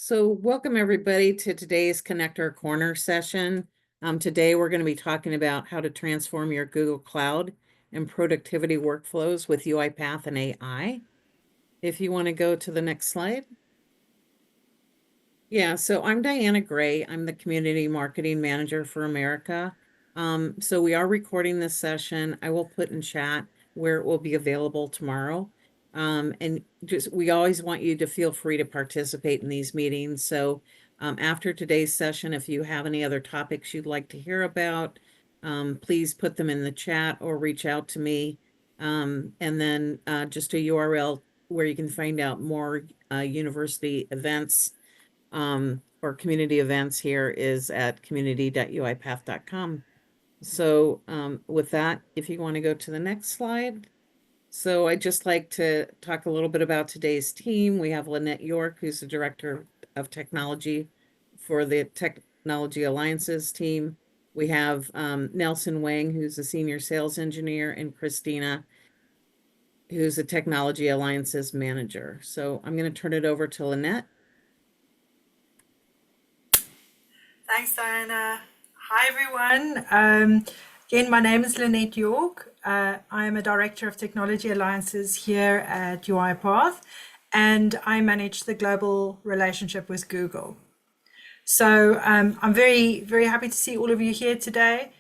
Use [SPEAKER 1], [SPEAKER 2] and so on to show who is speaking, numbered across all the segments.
[SPEAKER 1] So welcome everybody to today's Connector Corner session. Today we're going to be talking about how to transform your Google Cloud and productivity workflows with UiPath and AI. If you want to go to the next slide. Yeah, so I'm Diana Gray. I'm the Community Marketing Manager for America. So we are recording this session. I will put in chat where it will be available tomorrow. And we always want you to feel free to participate in these meetings. So after today's session, if you have any other topics you'd like to hear about, please put them in the chat or reach out to me. And then just a URL where you can find out more university events or community events here is at community.uipath.com. So with that, if you want to go to the next slide. So I'd just like to talk a little bit about today's team. We have Lynette York, who's the Director of Technology for the Technology Alliances team. We have Nelson Wang, who's a Senior Sales Engineer, and Christina, who's a Technology Alliances Manager. So I'm going to turn it over to Lynette.
[SPEAKER 2] Thanks, Diana. Hi, everyone. Again, my name is Lynette York. I am a Director of Technology Alliances here at UiPath, and I manage the global relationship with Google. So I'm very, very happy to see all of you here today.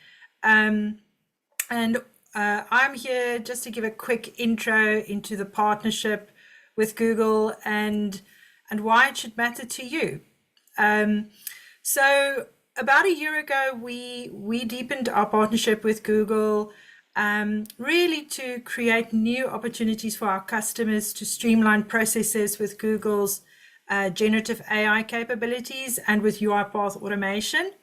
[SPEAKER 2] And I'm here just to give a quick intro into the partnership with Google and why it should matter to you. So about a year ago, we deepened our partnership with Google, really to create new opportunities for our customers to streamline processes with Google's generative AI capabilities and with UiPath automation.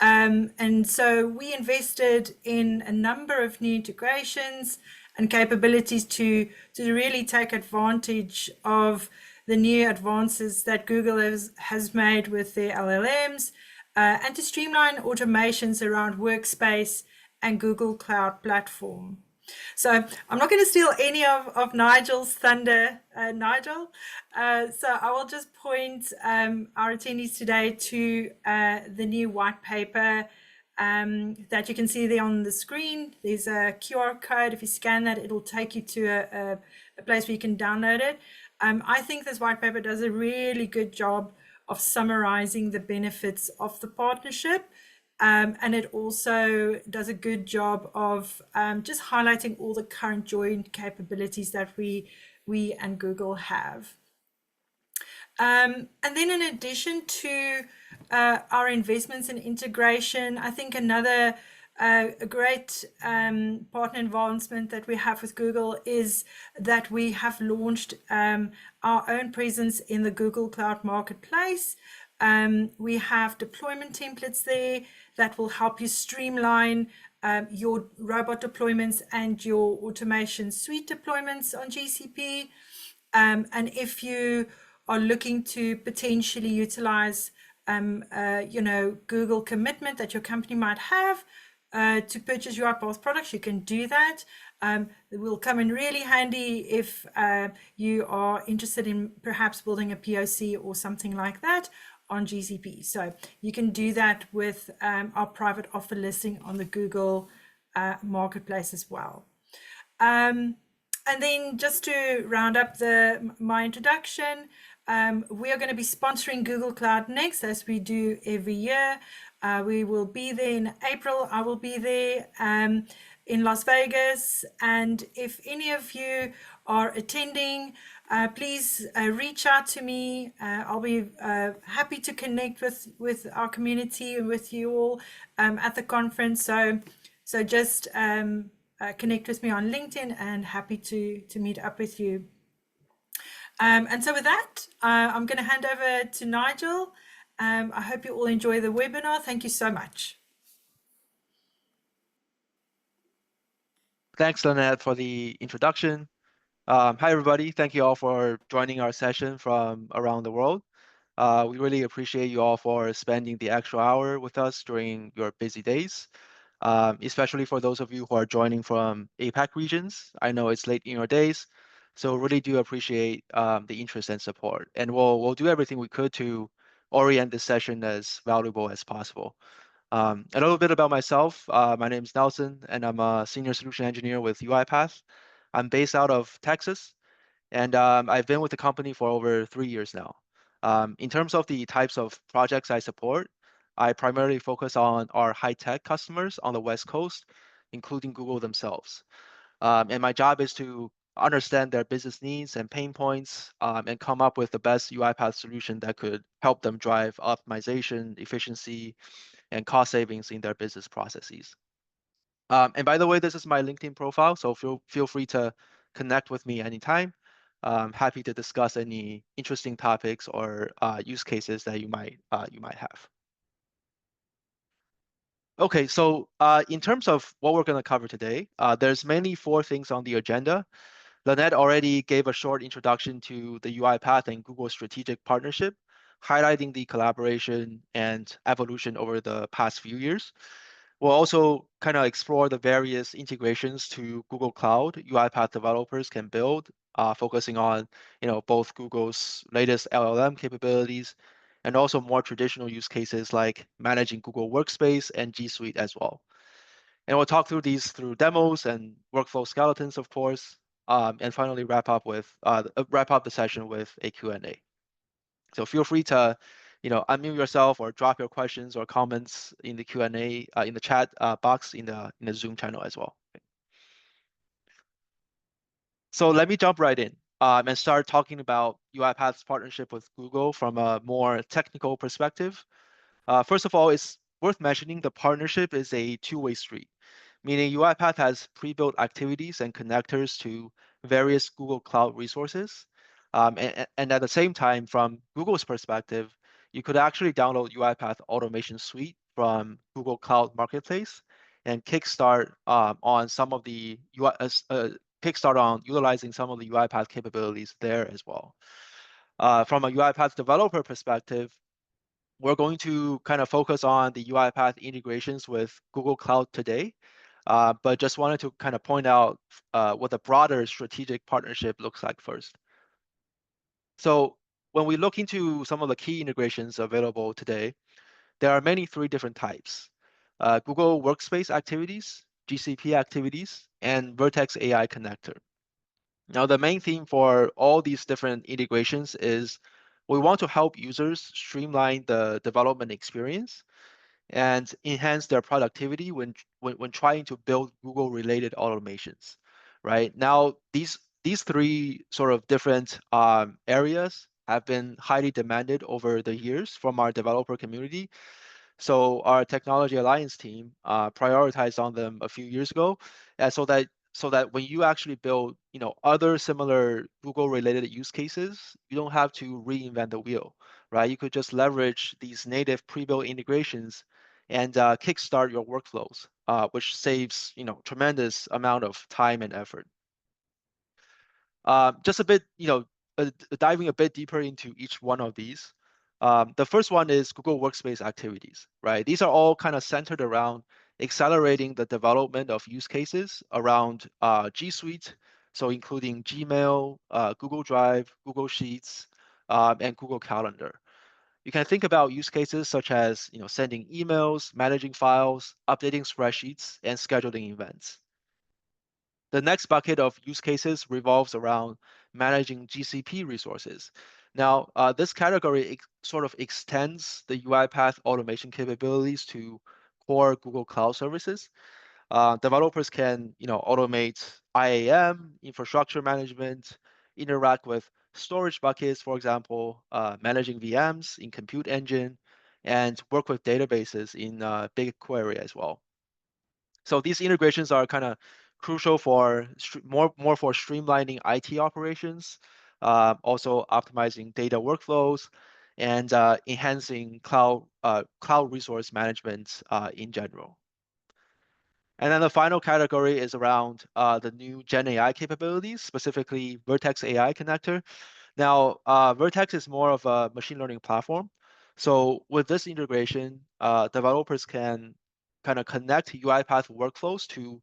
[SPEAKER 2] And so we invested in a number of new integrations and capabilities to really take advantage of the new advances that Google has made with their LLMs, and to streamline automations around Workspace and Google Cloud Platform. So I'm not going to steal any of Nigel's thunder, Nigel. So I will just point our attendees today to the new white paper that you can see there on the screen. There's a QR code. If you scan that, it'll take you to a place where you can download it. I think this white paper does a really good job of summarizing the benefits of the partnership. And it also does a good job of just highlighting all the current joint capabilities that we and Google have. And then in addition to our investments in integration, I think another a great partner advancement that we have with Google is that we have launched our own presence in the Google Cloud Marketplace. We have deployment templates there that will help you streamline your robot deployments and your automation suite deployments on GCP. And if you are looking to potentially utilize Google commitment that your company might have to purchase UiPath products, you can do that. It will come in really handy if you are interested in perhaps building a POC or something like that on GCP. So you can do that with our private offer listing on the Google Marketplace as well. And then just to round up my introduction, we are going to be sponsoring Google Cloud Next as we do every year. We will be there in April. I will be there in Las Vegas. And if any of you are attending, please reach out to me. I'll be happy to connect with our community and with you all at the conference. So just connect with me on LinkedIn and happy to meet up with you. And so with that, I'm going to hand over to Nigel. I hope you all enjoy the webinar. Thank you so much.
[SPEAKER 3] Thanks, Lynette, for the introduction. Hi, everybody. Thank you all for joining our session from around the world. We really appreciate you all for spending the extra hour with us during your busy days, especially for those of you who are joining from APAC regions. I know it's late in your days, So really do appreciate the interest and support, and we'll do everything we could to orient this session as valuable as possible. A little bit about myself. My name is Nelson, and I'm a senior solution engineer with UiPath. I'm based out of Texas, and I've been with the company for over 3 years now. In terms of the types of projects I support, I primarily focus on our high-tech customers on the West Coast, including Google themselves. And my job is to understand their business needs and pain points, and come up with the best UiPath solution that could help them drive optimization, efficiency, and cost savings in their business processes. And by the way, this is my LinkedIn profile, so feel free to connect with me anytime. Happy to discuss any interesting topics or use cases that you might have. Okay, so in terms of what we're going to cover today, there's mainly 4 things on the agenda. Lynette already gave a short introduction to the UiPath and Google strategic partnership, highlighting the collaboration and evolution over the past few years. We'll also kind of explore the various integrations to Google Cloud UiPath developers can build, focusing on both Google's latest LLM capabilities and also more traditional use cases like managing Google Workspace and G Suite as well. And we'll talk through these through demos and workflow skeletons, of course, and finally wrap up the session with a Q&A. So feel free to unmute yourself or drop your questions or comments in the Q&A in the chat box in the Zoom channel as well. So let me jump right in and start talking about UiPath's partnership with Google from a more technical perspective. First of all, it's worth mentioning the partnership is a two-way street, meaning UiPath has pre-built activities and connectors to various Google Cloud resources. And at the same time, from Google's perspective, you could actually download UiPath Automation Suite from Google Cloud Marketplace and kickstart on some of the kickstart on utilizing some of the UiPath capabilities there as well. From a UiPath developer perspective, we're going to kind of focus on the UiPath integrations with Google Cloud today, but just wanted to kind of point out what the broader strategic partnership looks like first. So when we look into some of the key integrations available today, there are mainly 3 different types: Google Workspace activities, GCP activities, and Vertex AI connector. Now, the main theme for all these different integrations is we want to help users streamline the development experience and enhance their productivity when trying to build Google-related automations, right? Now, these 3 sort of different areas have been highly demanded over the years from our developer community. So our technology alliance team prioritized on them a few years ago, and so that when you actually build other similar Google related use cases, you don't have to reinvent the wheel, right? You could just leverage these native pre-built integrations and kickstart your workflows, which saves tremendous amount of time and effort. Just a bit, diving a bit deeper into each one of these. The first one is Google Workspace activities, right? These are all kind of centered around accelerating the development of use cases around G Suite, so including Gmail, Google Drive, Google Sheets, and Google Calendar. You can think about use cases such as sending emails, managing files, updating spreadsheets, and scheduling events. The next bucket of use cases revolves around managing GCP resources. Now, this category sort of extends the UiPath automation capabilities to core Google Cloud services. Developers can, automate IAM, infrastructure management, interact with storage buckets, for example, managing VMs in Compute Engine, and work with databases in BigQuery as well. So these integrations are kind of crucial for more for streamlining IT operations, also optimizing data workflows, and enhancing cloud resource management in general. And then the final category is around the new Gen AI capabilities, specifically Vertex AI connector. Now, Vertex is more of a machine learning platform. So with this integration, developers can kind of connect UiPath workflows to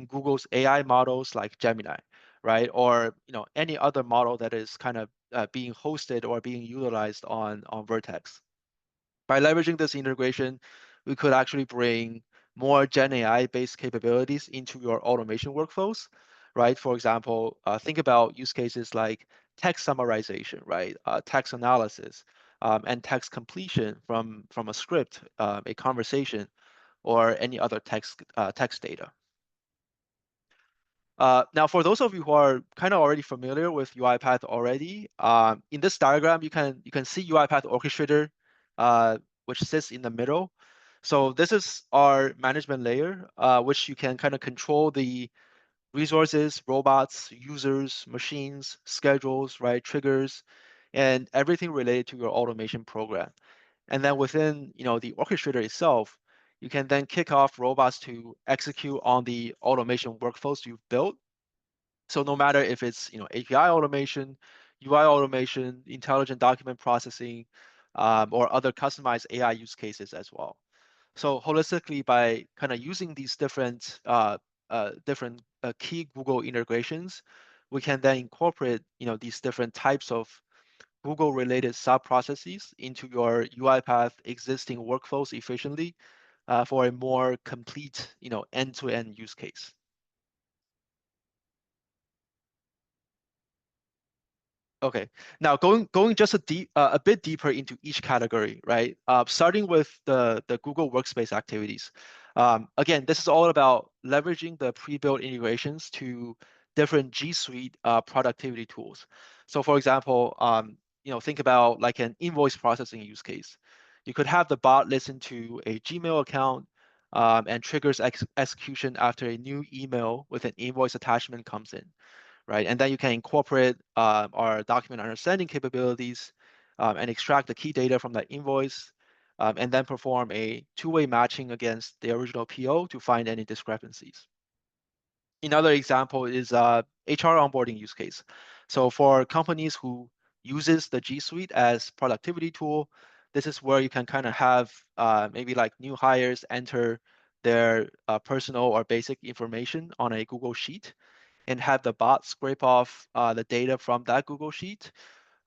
[SPEAKER 3] Google's AI models like Gemini, right? Or any other model that is kind of being hosted or being utilized on Vertex. By leveraging this integration, we could actually bring more Gen AI based capabilities into your automation workflows, right? For example, think about use cases like text summarization, right? Text analysis, and text completion from a script, a conversation, or any other text data. Now, for those of you who are kind of already familiar with UiPath already, in this diagram you can see UiPath Orchestrator, which sits in the middle. So this is our management layer, which you can kind of control the resources, robots, users, machines, schedules, right, triggers, and everything related to your automation program. And then within the orchestrator itself, you can then kick off robots to execute on the automation workflows you've built. So no matter if it's API automation, UI automation, intelligent document processing, or other customized AI use cases as well. So holistically, by kind of using these different key Google integrations, we can then incorporate these different types of Google related sub processes into your UiPath existing workflows efficiently, for a more complete end-to-end use case. Okay, now going just a bit deeper into each category, right? Starting with the Google Workspace activities. Again, this is all about leveraging the pre-built integrations to different G Suite productivity tools. So, for example, think about like an invoice processing use case. You could have the bot listen to a Gmail account, and triggers execution after a new email with an invoice attachment comes in, right? And then you can incorporate our document understanding capabilities, and extract the key data from that invoice, and then perform a two-way matching against the original PO to find any discrepancies. Another example is HR onboarding use case. So for companies who uses the G Suite as productivity tool, this is where you can kind of have maybe like new hires enter their personal or basic information on a Google Sheet, and have the bot scrape off the data from that Google Sheet,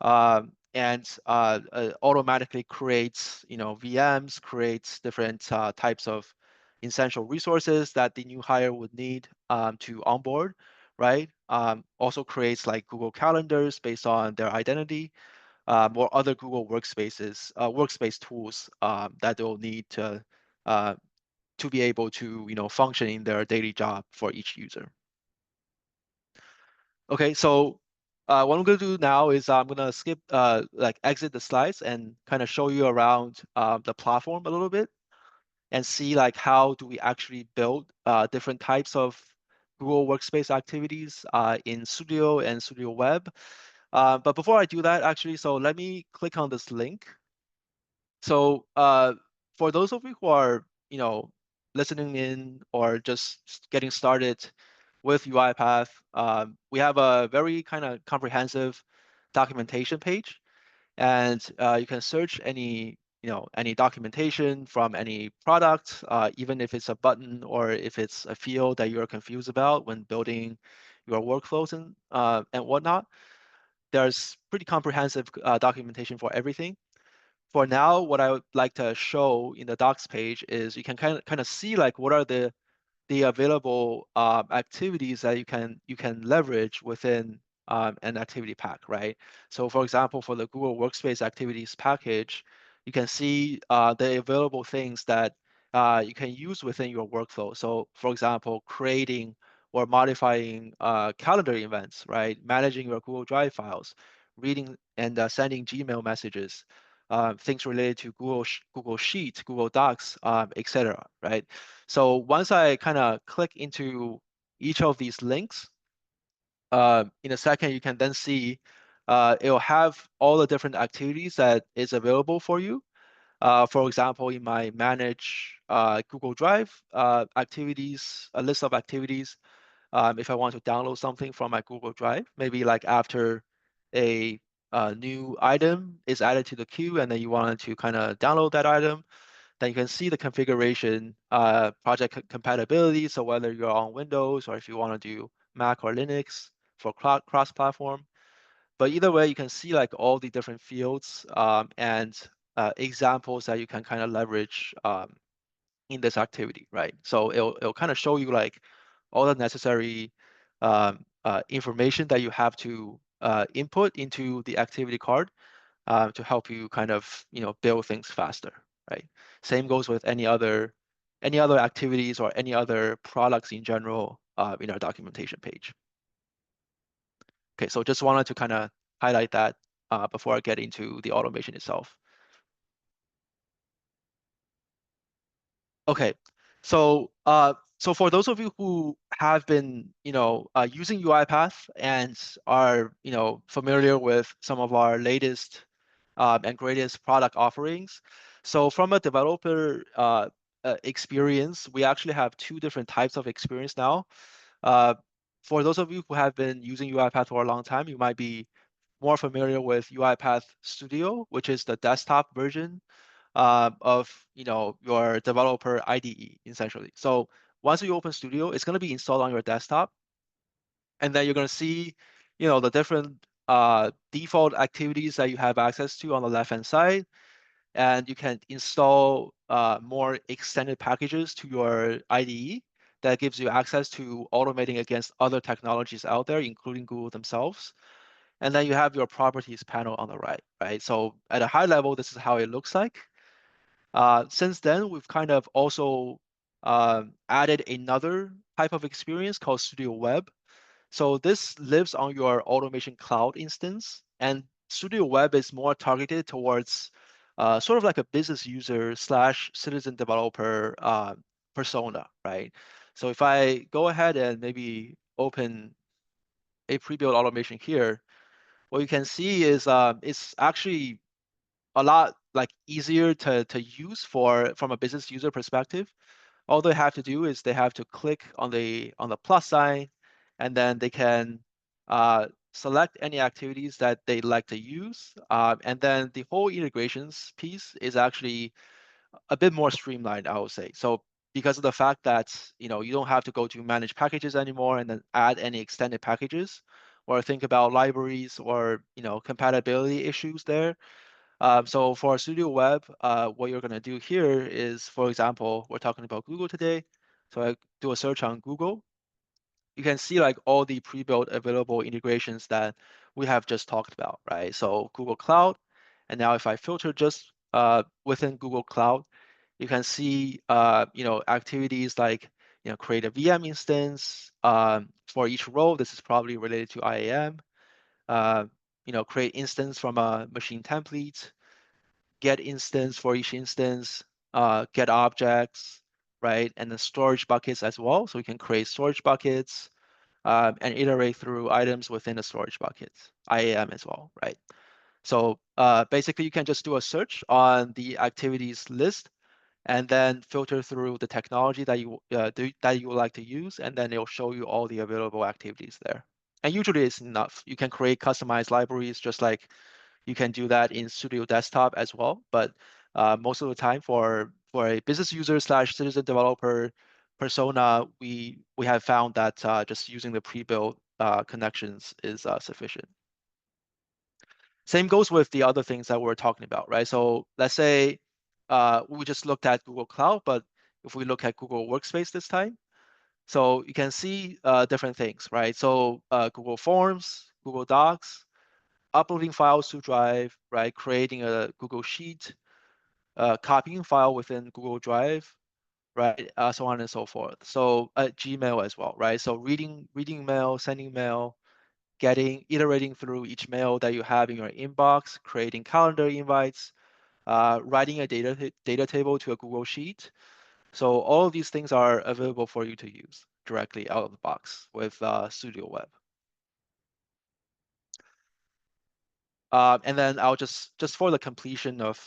[SPEAKER 3] and automatically creates VMs, creates different types of essential resources that the new hire would need to onboard, right? Also creates like Google Calendars based on their identity, or other Google workspace tools that they'll need to be able to function in their daily job for each user. Okay, so what I'm going to do now is I'm going to skip, like exit the slides and kind of show you around the platform a little bit, and see like how do we actually build different types of Google Workspace activities in Studio and Studio Web. But before I do that, actually, so let me click on this link. So for those of you who are listening in or just getting started with UiPath, we have a very kind of comprehensive documentation page, and you can search any documentation from any product, even if it's a button or if it's a field that you're confused about when building your workflows and whatnot. There's pretty comprehensive documentation for everything. For now, what I would like to show in the docs page is you can kind of see like what are the available activities that you can leverage within an activity pack, right? So for example, for the Google Workspace activities package, you can see the available things that you can use within your workflow. So for example, creating or modifying calendar events, right? Managing your Google Drive files, reading and sending Gmail messages, things related to Google Sheets, Google Docs, etc., right? So once I kind of click into each of these links, in a second, you can then see it'll have all the different activities that is available for you. For example, in my manage Google Drive activities, a list of activities, if I want to download something from my Google Drive, maybe like after a new item is added to the queue and then you wanted to kind of download that item, then you can see the configuration, project compatibility. So whether you're on Windows or if you want to do Mac or Linux, for cross-platform. But either way, you can see like all the different fields and examples that you can kind of leverage in this activity, right? So it'll kind of show you like all the necessary information that you have to input into the activity card to help you kind of build things faster, right? Same goes with any other activities or any other products in general in our documentation page. Okay, so just wanted to kind of highlight that before I get into the automation itself. Okay, so so for those of you who have been using UiPath and are familiar with some of our latest and greatest product offerings, so from a developer experience, we actually have two different types of experience now. For those of you who have been using UiPath for a long time, you might be more familiar with UiPath Studio, which is the desktop version of your developer IDE essentially. So once you open Studio, it's going to be installed on your desktop, and then you're going to see the different default activities that you have access to on the left-hand side, and you can install more extended packages to your IDE that gives you access to automating against other technologies out there, including Google themselves. And then you have your properties panel on the right? So at a high level, this is how it looks like. Since then, we've kind of also added another type of experience called Studio Web. So this lives on your automation cloud instance, and Studio Web is more targeted towards sort of like a business user / citizen developer persona, right? So if I go ahead and maybe open a pre-built automation here, what you can see is it's actually a lot like easier to use from a business user perspective. All they have to do is they have to click on the plus sign, and then they can select any activities that they like to use. And then the whole integrations piece is actually a bit more streamlined, I would say. So because of the fact that you don't have to go to manage packages anymore and then add any extended packages, or think about libraries or compatibility issues there. So for Studio Web, what you're going to do here is, for example, we're talking about Google today. So I do a search on Google. You can see like all the pre-built available integrations that we have just talked about, right? So Google Cloud. And now if I filter just within Google Cloud, you can see activities like create a VM instance for each role. This is probably related to IAM. Create instance from a machine template, get instance for each instance, get objects, right? And the storage buckets as well. So we can create storage buckets and iterate through items within the storage buckets, IAM as well, right? So basically you can just do a search on the activities list and then filter through the technology that you would like to use, and then it'll show you all the available activities there. And usually it's enough. You can create customized libraries just like you can do that in Studio Desktop as well. But most of the time for a business user / citizen developer persona, we have found that just using the pre-built connections is sufficient. Same goes with the other things that we're talking about, right? So let's say we just looked at Google Cloud, but if we look at Google Workspace this time, so you can see different things, right? So Google Forms, Google Docs, uploading files to Drive, right? Creating a Google Sheet, copying file within Google Drive, right? So on and so forth. So Gmail as well, right? So reading mail, sending mail, iterating through each mail that you have in your inbox, creating calendar invites, writing a data table to a Google Sheet. So all of these things are available for you to use directly out of the box with Studio Web. And then I'll just for the completion of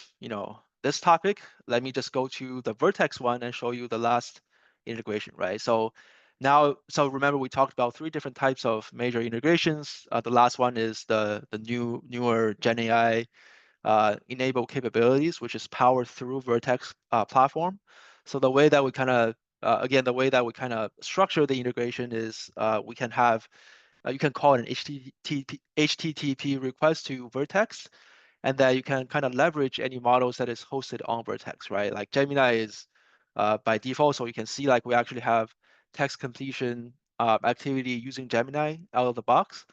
[SPEAKER 3] this topic, let me just go to the Vertex one and show you the last integration, right? So now, remember we talked about 3 different types of major integrations. The last one is the newer Gen AI enabled capabilities, which is powered through Vertex platform. So the way that we kind of again, the way that we kind of structure the integration is we can have you can call it an HTTP request to Vertex, and then you can kind of leverage any models that is hosted on Vertex, right? Like Gemini is by default, so you can see like we actually have text completion activity using Gemini out of the box.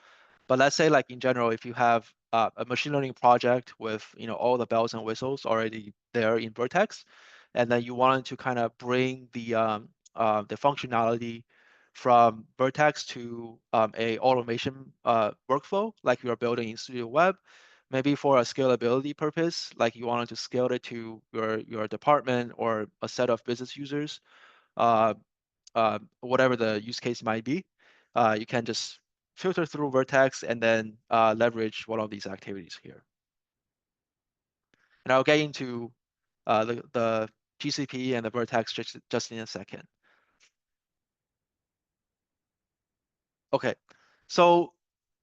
[SPEAKER 3] But let's say like in general, if you have a machine learning project with all the bells and whistles already there in Vertex, and then you wanted to kind of bring the functionality from Vertex to a automation workflow like you are building in Studio Web, maybe for a scalability purpose, like you wanted to scale it to your department or a set of business users, uh, whatever the use case might be, you can just filter through Vertex and then leverage one of these activities here. And I'll get into the GCP and the Vertex just in a second. Okay, so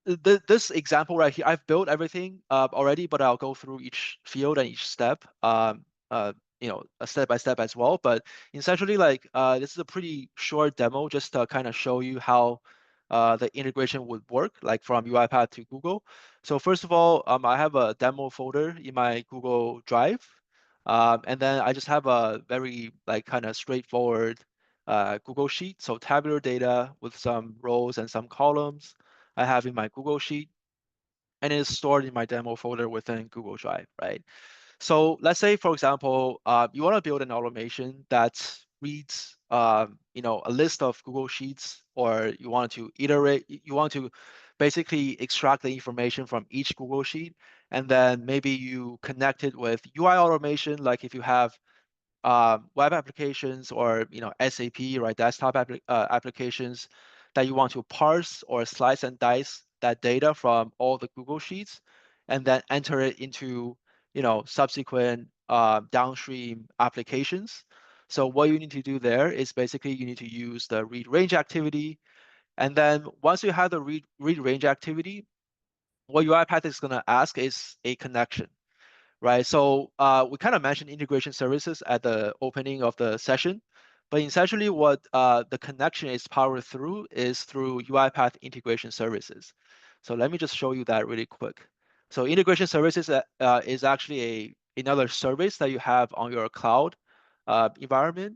[SPEAKER 3] this example right here, I've built everything already, but I'll go through each field and each step, a step by step as well. But essentially, like this is a pretty short demo just to kind of show you how the integration would work, like from UiPath to Google. So first of all, I have a demo folder in my Google Drive, and then I just have a very like kind of straightforward Google Sheet, so tabular data with some rows and some columns I have in my Google Sheet, and it's stored in my demo folder within Google Drive, right? So let's say, for example, you want to build an automation that reads, a list of Google Sheets, or you want to basically extract the information from each Google Sheet, and then maybe you connect it with UI automation, like if you have web applications or SAP, right, desktop applications that you want to parse or slice and dice that data from all the Google Sheets, and then enter it into subsequent downstream applications. So what you need to do there is basically you need to use the read range activity, and then once you have the read range activity, what UiPath is going to ask is a connection, right? So we kind of mentioned integration services at the opening of the session, but essentially what the connection is powered through is through UiPath integration services. So let me just show you that really quick. So integration services is actually another service that you have on your cloud environment.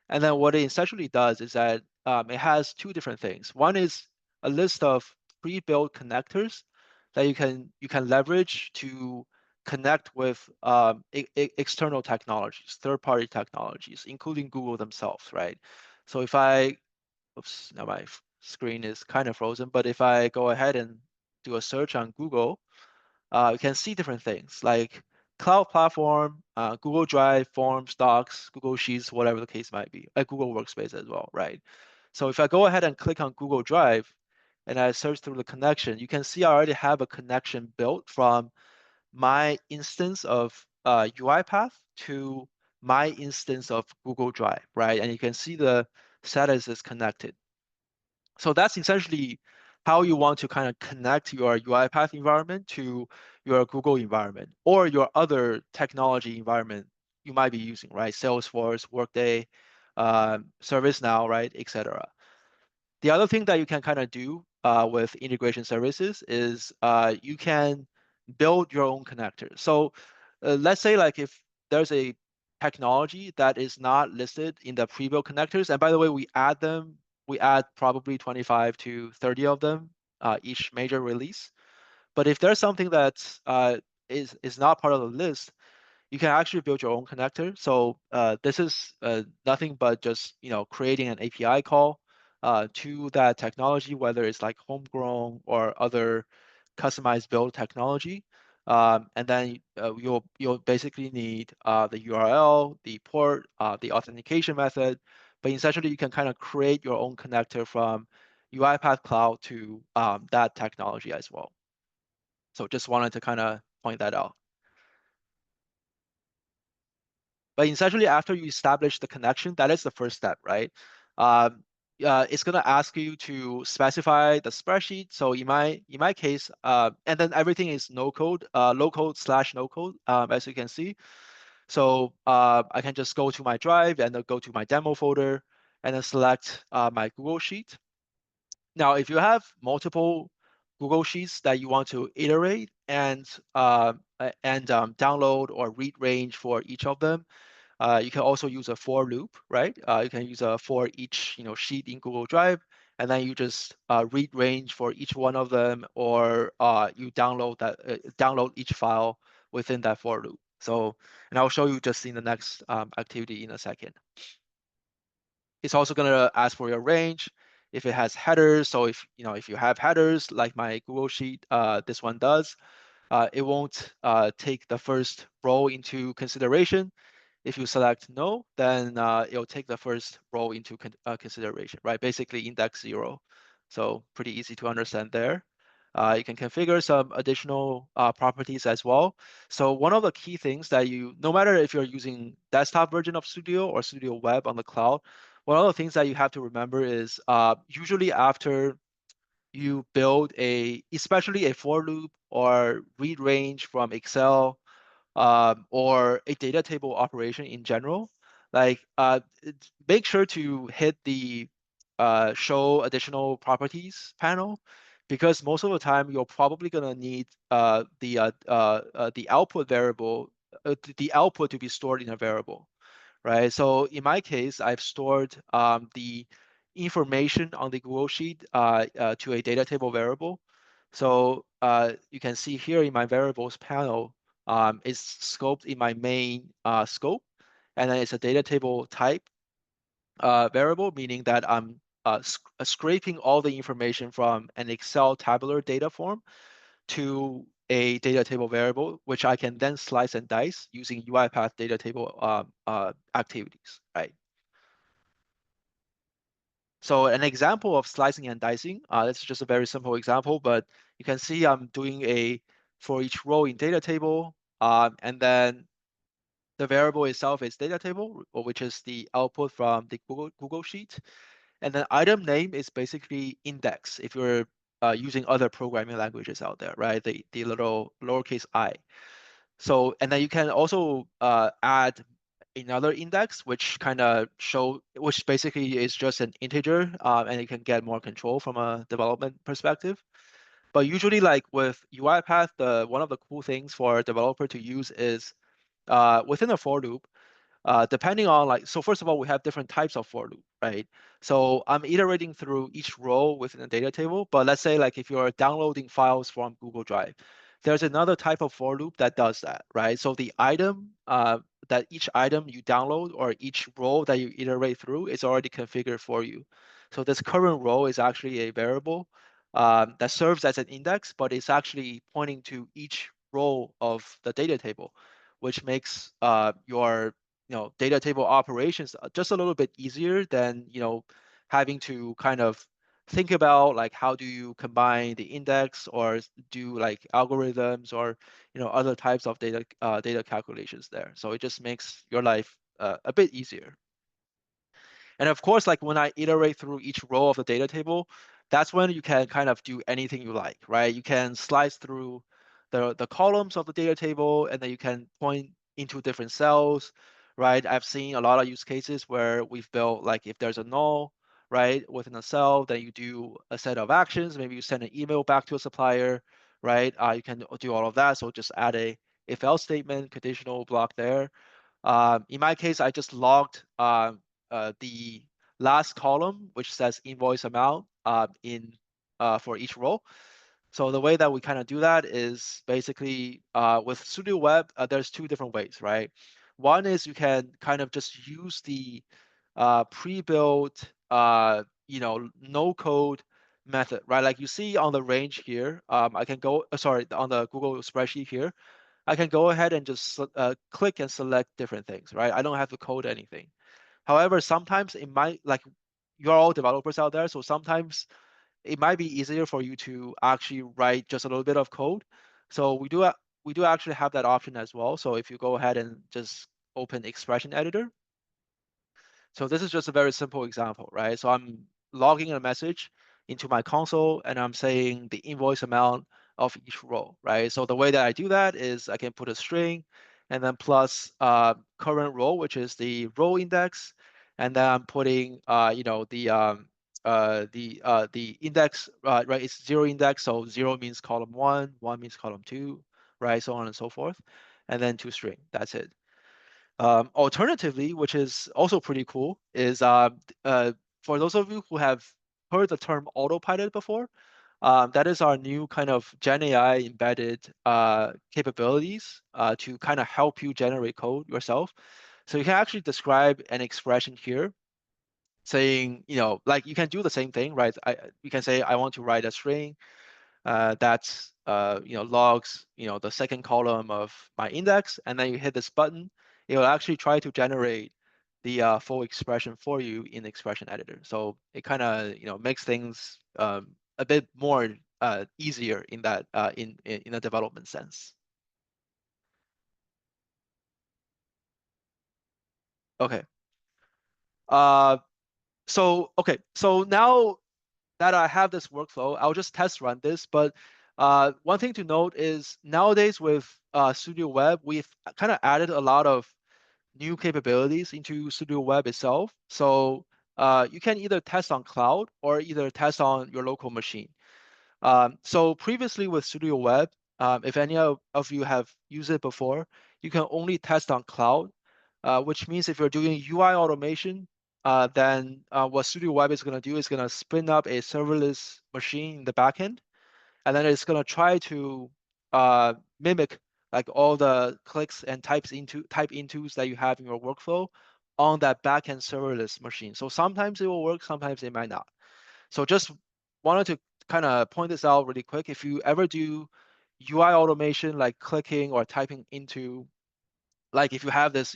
[SPEAKER 3] And then what it essentially does is that it has two different things. One is a list of pre-built connectors that you can leverage to connect with external technologies, third-party technologies, including Google themselves, right? So if oops, now my screen is kind of frozen, but if I go ahead and do a search on Google, you can see different things like cloud platform, Google Drive, Forms, Docs, Google Sheets, whatever the case might be, Google Workspace as well, right? So if I go ahead and click on Google Drive and I search through the connection, you can see I already have a connection built from my instance of UiPath to my instance of Google Drive, right? And you can see the status is connected. So that's essentially how you want to kind of connect your UiPath environment to your Google environment or your other technology environment you might be using, right? Salesforce, Workday, ServiceNow, right, etc. The other thing that you can kind of do with integration services is you can build your own connectors. So let's say like if there's a technology that is not listed in the pre-built connectors, and by the way, we add probably 25 to 30 of them each major release. But if there's something that is not part of the list, you can actually build your own connector. So this is nothing but just creating an API call to that technology, whether it's like homegrown or other customized build technology. And then you'll basically need the URL, the port, the authentication method. But essentially, you can kind of create your own connector from UiPath Cloud to that technology as well. So just wanted to kind of point that out. But essentially, after you establish the connection, that is the first step, right? It's gonna ask you to specify the spreadsheet. So in my case, and then everything is no code, low code / no code, as you can see. So I can just go to my drive and then go to my demo folder and then select my Google Sheet. Now, if you have multiple Google Sheets that you want to iterate and download or read range for each of them, you can also use a for loop, right? You can use a for each sheet in Google Drive, and then you just read range for each one of them, or you download each file within that for loop. So, and I'll show you just in the next activity in a second. It's also going to ask for your range if it has headers. So if you have headers like my Google Sheet, this one does, it won't take the first row into consideration. If you select no, then it'll take the first row into consideration, right? Basically index 0. So pretty easy to understand there. You can configure some additional properties as well. So one of the key things that no matter if you're using desktop version of Studio or Studio Web on the cloud, one of the things that you have to remember is usually after you build especially a for loop or read range from Excel, or a data table operation in general, like make sure to hit the show additional properties panel, because most of the time you're probably gonna need the output variable, the output to be stored in a variable, right? So in my case, I've stored the information on the Google Sheet to a data table variable. So you can see here in my variables panel, it's scoped in my main scope, and then it's a data table type variable, meaning that I'm scraping all the information from an Excel tabular data form to a data table variable, which I can then slice and dice using UiPath data table activities, right? So an example of slicing and dicing, this is just a very simple example, but you can see I'm doing for each row in data table, and then the variable itself is data table, which is the output from the Google Sheet. And then item name is basically index if you're using other programming languages out there, right? The little lowercase I. So, and then you can also add another index, which which basically is just an integer, and you can get more control from a development perspective. But usually, like with UiPath, one of the cool things for a developer to use is within a for loop, depending on so first of all, we have different types of for loop, right? So I'm iterating through each row within a data table, but let's say like if you're downloading files from Google Drive, there's another type of for loop that does that, right? So the item, that each item you download or each row that you iterate through is already configured for you. So this current row is actually a variable that serves as an index, but it's actually pointing to each row of the data table, which makes your data table operations just a little bit easier than having to kind of think about like how do you combine the index or do like algorithms or other types of data calculations there. So it just makes your life a bit easier. And of course, like when I iterate through each row of the data table, that's when you can kind of do anything you like, right? You can slice through the columns of the data table, and then you can point into different cells, right? I've seen a lot of use cases where we've built like if there's a null, right, within a cell, then you do a set of actions. Maybe you send an email back to a supplier, right? You can do all of that. So just add a if else statement, conditional block there. In my case, I just logged the last column, which says invoice amount for each row. So the way that we kind of do that is basically with Studio Web, there's two different ways, right? One is you can kind of just use the pre-built, no code method, right? Like you see on the range here, I can go, sorry, on the Google spreadsheet here, I can go ahead and just click and select different things, right? I don't have to code anything. However, sometimes it might, like you're all developers out there, so sometimes it might be easier for you to actually write just a little bit of code. So we do actually have that option as well. So if you go ahead and just open expression editor, so this is just a very simple example, right? So I'm logging a message into my console and I'm saying the invoice amount of each row, right? So the way that I do that is I can put a string and then plus current row, which is the row index. And then I'm putting, the index, right? It's zero index, so zero means column one means column two, right? So on and so forth, and then toString. That's it. Alternatively, which is also pretty cool, is for those of you who have heard the term autopilot before, that is our new kind of Gen AI embedded capabilities to kind of help you generate code yourself. So you can actually describe an expression here saying, like you can do the same thing, right? You can say, I want to write a string that's logs the second column of my index, and then you hit this button, it will actually try to generate the full expression for you in the expression editor. So it kind of makes things a bit more easier in that in a development sense. Okay. So now that I have this workflow, I'll just test run this. But one thing to note is nowadays with Studio Web, we've kind of added a lot of new capabilities into Studio Web itself. So you can either test on cloud or either test on your local machine. So previously with Studio Web, if any of you have used it before, you can only test on cloud, which means if you're doing UI automation, then what Studio Web is going to do is going to spin up a serverless machine in the backend, and then it's going to try to mimic like all the clicks and type intos that you have in your workflow on that backend serverless machine. So sometimes it will work, sometimes it might not. So just wanted to kind of point this out really quick. If you ever do UI automation, like clicking or typing into, like if you have this,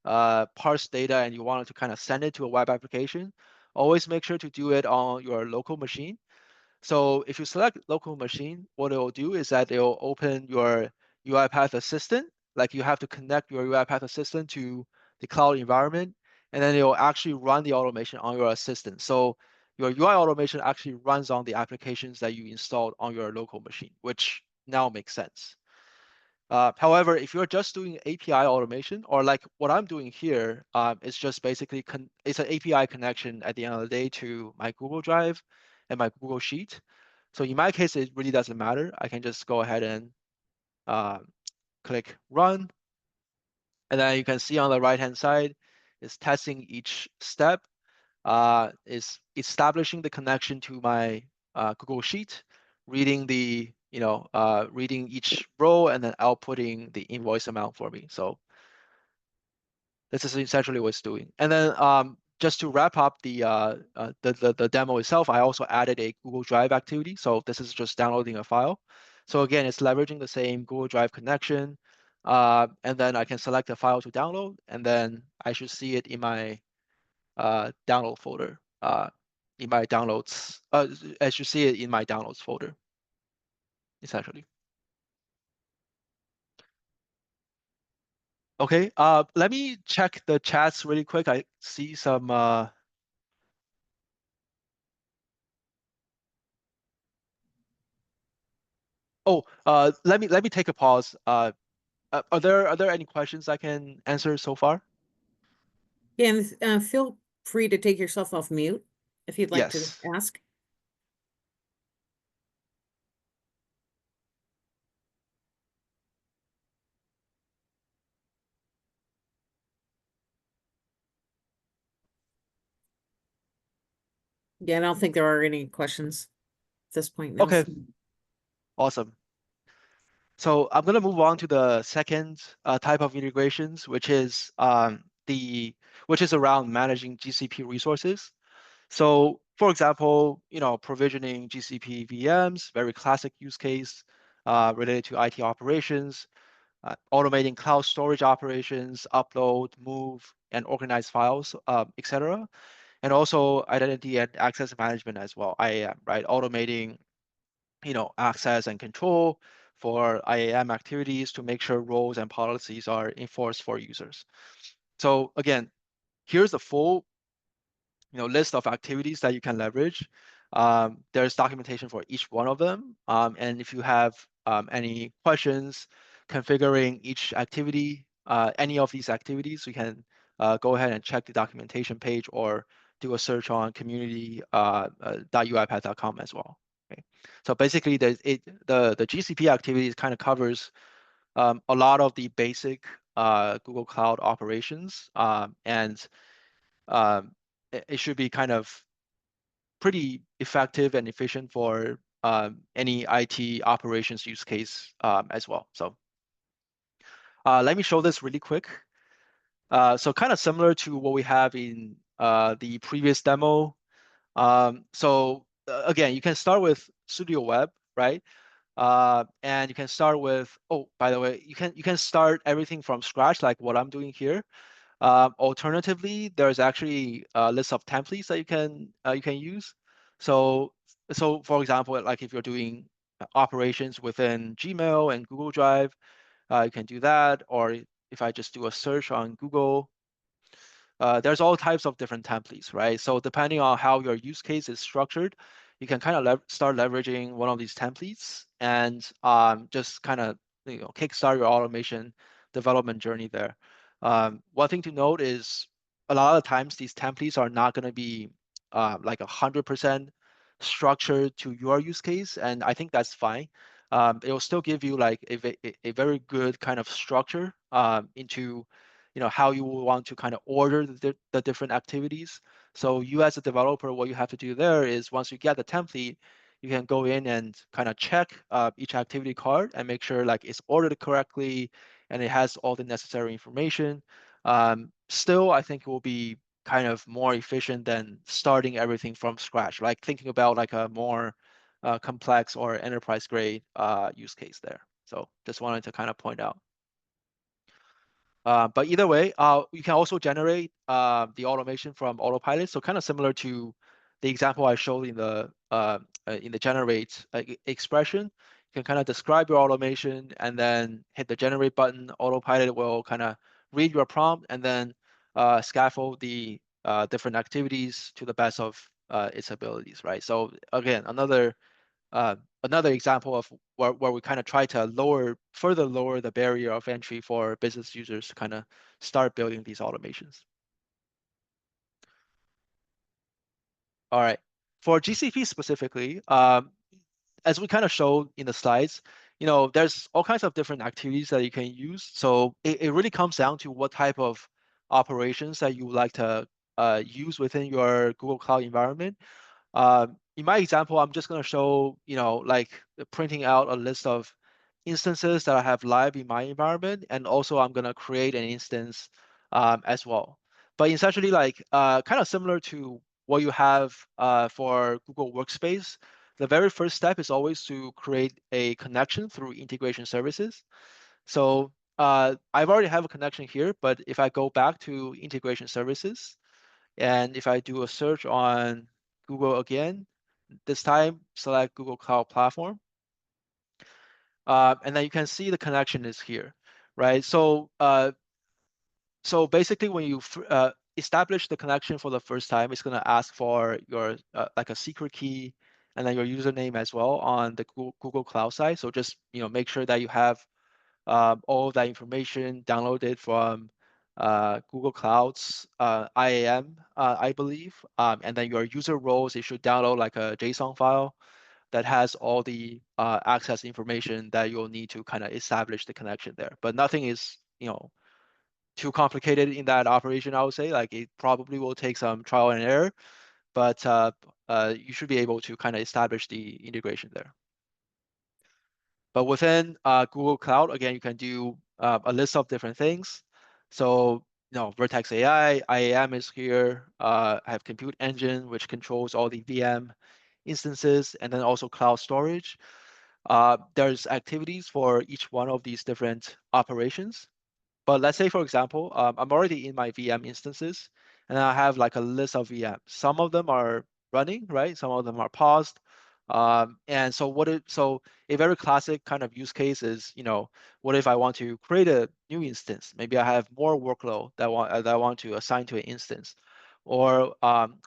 [SPEAKER 3] parse data and you wanted to kind of send it to a web application, always make sure to do it on your local machine. So if you select local machine, what it will do is that it will open your UiPath Assistant. Like you have to connect your UiPath Assistant to the cloud environment, and then it will actually run the automation on your assistant. So your UI automation actually runs on the applications that you installed on your local machine, which now makes sense. However, if you're just doing API automation, or like what I'm doing here, it's just basically it's an API connection at the end of the day to my Google Drive and my Google Sheet. So in my case, it really doesn't matter. I can just go ahead and click run, and then you can see on the right-hand side, it's testing each step, is establishing the connection to my Google Sheet, reading reading each row and then outputting the invoice amount for me. So this is essentially what it's doing. And then just to wrap up the demo itself, I also added a Google Drive activity. So this is just downloading a file. So again, it's leveraging the same Google Drive connection. And then I can select a file to download, and then I should see it in my download folder. In my downloads, I should see it in my downloads folder, essentially. Okay, let me check the chats really quick. I see some let me take a pause. Are there any questions I can answer so far?
[SPEAKER 1] Yeah, and feel free to take yourself off mute if you'd like to
[SPEAKER 3] Yes.
[SPEAKER 1] ask. Yeah, I don't think there are any questions at this point,
[SPEAKER 3] Okay,
[SPEAKER 1] Nelson.
[SPEAKER 3] awesome. So I'm gonna move on to the second type of integrations, which is around managing GCP resources. So for example, provisioning GCP VMs, very classic use case related to IT operations, automating cloud storage operations, upload, move, and organize files, etc. And also identity and access management as well, IAM, right? Automating, access and control for IAM activities to make sure roles and policies are enforced for users. So again, here's the full list of activities that you can leverage. There's documentation for each one of them. And if you have any questions configuring each activity, any of these activities, you can go ahead and check the documentation page or do a search on community.uipath.com as well. Okay, so basically, the GCP activities kind of covers a lot of the basic Google Cloud operations, and it should be kind of pretty effective and efficient for any IT operations use case as well. So let me show this really quick. So kind of similar to what we have in the previous demo. So again, you can start with Studio Web, right? And you can start with, oh, by the way, you can start everything from scratch, like what I'm doing here. Alternatively, there's actually a list of templates that you can use. So for example, like if you're doing operations within Gmail and Google Drive, you can do that. Or if I just do a search on Google, there's all types of different templates, right? So depending on how your use case is structured, you can kind of start leveraging one of these templates and just kind of kickstart your automation development journey there. One thing to note is a lot of times these templates are not going to be like 100% structured to your use case, and I think that's fine. It will still give you like a very good kind of structure into how you will want to kind of order the different activities. So you as a developer, what you have to do there is once you get the template, you can go in and kind of check each activity card and make sure like it's ordered correctly and it has all the necessary information. Still, I think it will be kind of more efficient than starting everything from scratch, like thinking about like a more complex or enterprise grade use case there. So just wanted to kind of point out. But either way, you can also generate the automation from autopilot. So kind of similar to the example I showed in the generate expression. You can kind of describe your automation and then hit the generate button. Autopilot will kind of read your prompt and then scaffold the different activities to the best of its abilities, right? So again, another example of where we kind of try to further lower the barrier of entry for business users to kind of start building these automations. All right, for GCP specifically, as we kind of showed in the slides, there's all kinds of different activities that you can use. So it really comes down to what type of operations that you would like to use within your Google Cloud environment. In my example, I'm just going to show, like printing out a list of instances that I have live in my environment, and also I'm going to create an instance as well. But essentially, like kind of similar to what you have for Google Workspace, the very first step is always to create a connection through integration services. So I've already have a connection here, but if I go back to integration services, and if I do a search on Google again, this time select Google Cloud Platform. And then you can see the connection is here, right? So basically when you establish the connection for the first time, it's going to ask for your like a secret key and then your username as well on the Google Cloud side. So just make sure that you have all of that information downloaded from Google Cloud's IAM, I believe. And then your user roles, it should download like a JSON file that has all the access information that you'll need to kind of establish the connection there. But nothing is, too complicated in that operation, I would say. Like it probably will take some trial and error, but you should be able to kind of establish the integration there. But within Google Cloud, again, you can do a list of different things. So, Vertex AI, IAM is here. I have Compute Engine, which controls all the VM instances, and then also cloud storage. There's activities for each one of these different operations. But let's say, for example, I'm already in my VM instances, and I have like a list of VMs. Some of them are running, right? Some of them are paused. And so a very classic kind of use case is, what if I want to create a new instance? Maybe I have more workload that I want to assign to an instance. Or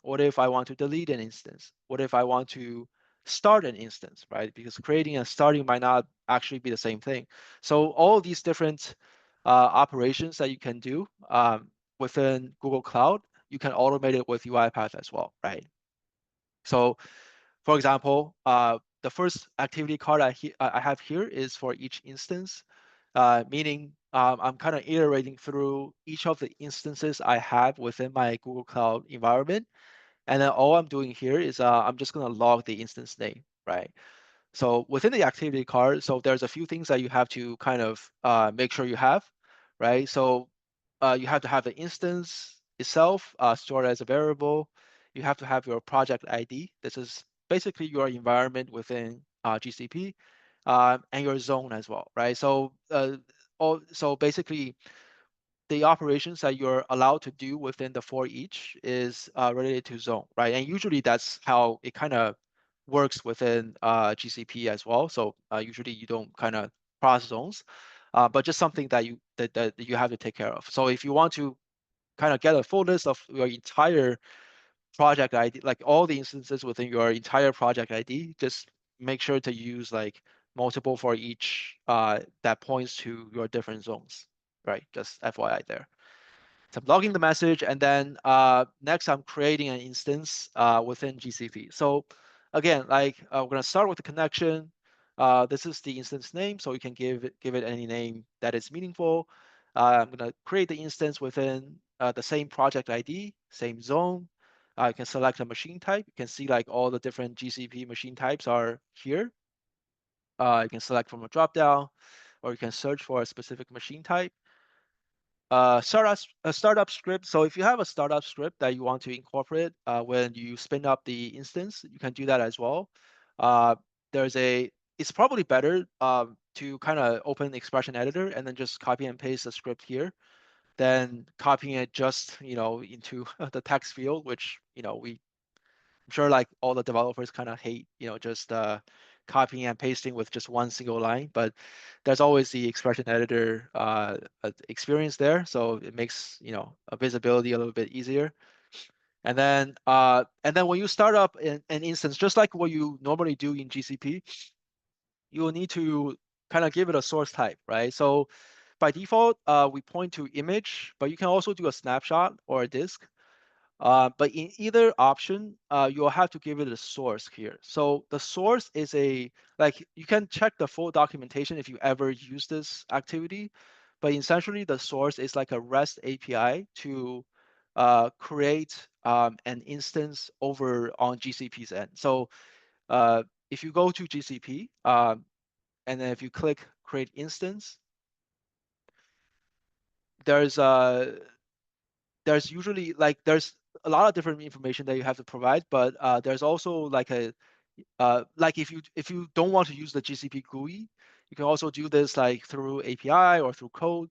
[SPEAKER 3] what if I want to delete an instance? What if I want to start an instance, right? Because creating and starting might not actually be the same thing. So all these different operations that you can do within Google Cloud you can automate it with UiPath as well, right? So for example, the first activity card I have here is for each instance, meaning I'm kind of iterating through each of the instances I have within my Google Cloud environment. And then all I'm doing here is I'm just going to log the instance name, right? So within the activity card, so there's a few things that you have to kind of make sure you have, right? So you have to have the instance itself stored as a variable. You have to have your project ID. This is basically your environment within GCP, and your zone as well, right? So so basically the operations that you're allowed to do within the for each is related to zone, right? And usually that's how it kind of works within GCP as well. So usually you don't kind of cross zones, but just something that that you have to take care of. So if you want to kind of get a full list of your entire project ID, like all the instances within your entire project ID, just make sure to use like multiple for each that points to your different zones, right? Just FYI there. So I'm logging the message, and then next I'm creating an instance within GCP. So again, like we're gonna start with the connection. This is the instance name, so you can give it any name that is meaningful. I'm gonna create the instance within the same project ID, same zone. You can select a machine type. You can see like all the different GCP machine types are here. You can select from a dropdown, or you can search for a specific machine type. Startup script. So if you have a startup script that you want to incorporate when you spin up the instance, you can do that as well. Uh, it's probably better to kind of open expression editor and then just copy and paste the script here than copying it just, into the text field, which, I'm sure like all the developers kind of hate, just copying and pasting with just one single line, but there's always the expression editor experience there. So it makes, a visibility a little bit easier. And then when you start up an instance, just like what you normally do in GCP, you will need to kind of give it a source type, right? So by default, we point to image, but you can also do a snapshot or a disk. But in either option, you'll have to give it a source here. So the source is like you can check the full documentation if you ever use this activity, but essentially the source is like a REST API to create an instance over on GCP's end. So if you go to GCP, and then if you click create instance, there's usually like there's a lot of different information that you have to provide, but there's also like like if you don't want to use the GCP GUI, you can also do this like through API or through code.